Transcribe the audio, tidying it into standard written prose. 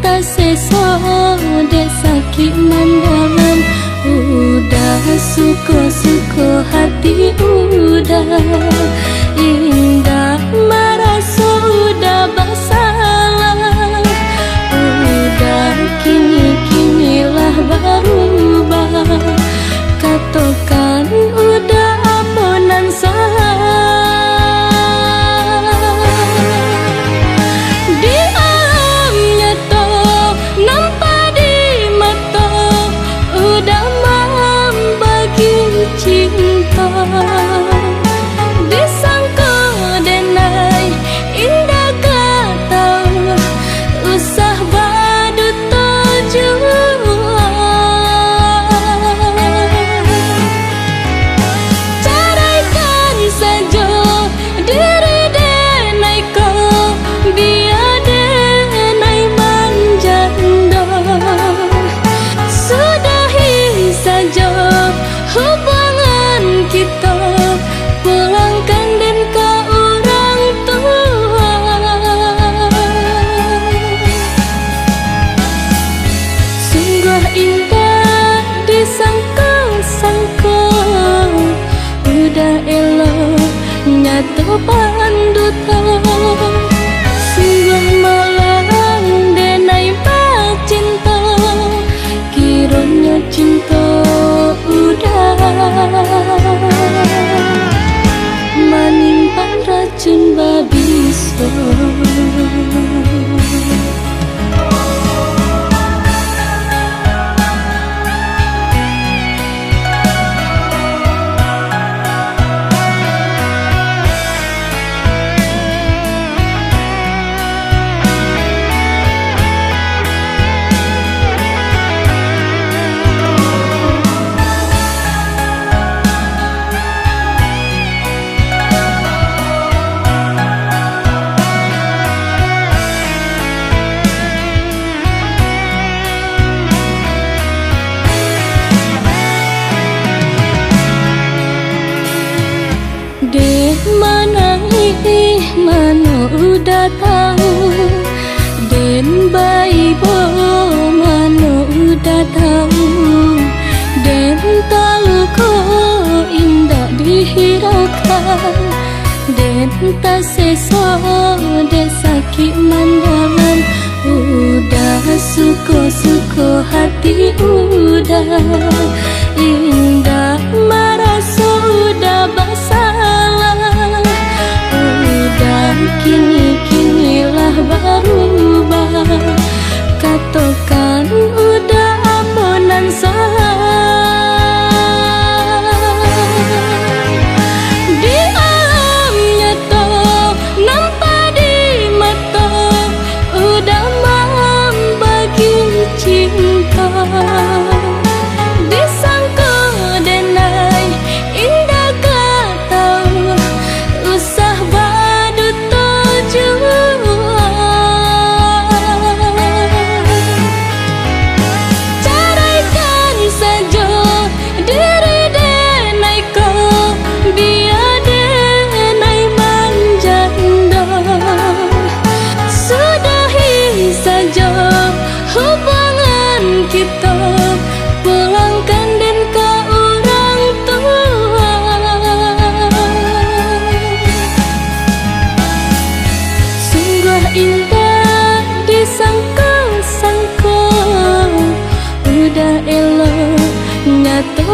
tak seso dek sakit mandalan. Udah suko-suko hati udah indah merasa udah bersalah. Udah kini-kinilah berubah, katakan udah ampunan salah. Diamnya toh nampak di mata, udah membagi cinta. Disangka denai indah kata, usah badut tujuan. Caraikan saja diri denai kau, biar denai manjanda. Sudahi saja hubungan kita, pulangkan dan ke orang tua. Sungguh indah disangka-sangka, udah elok nyata panduta. Sungguh malang denai cinta, kiranya cinta udah menimpan racun babisa. Dek mana ini mana udah tahu, den bayi bo mana udah tahu. Den tahu ko indah dihiraukan, den tak seso dek sakit mandalan. Udah suko-suko hati udah indah merasa udah bersalah. Udah kini-kinilah berubah, katakan udah ampunan salah. Diamnya toh nampak di mata, udah membagi cinta. Disangka denai indah kata, usah badut tujuan. Caraikan saja diri denai kau, biar denai manjanda. Sudahi saja hubungan kita, pulangkan dan ke orang tua. Sungguh indah disangka-sangka, udah elok nyata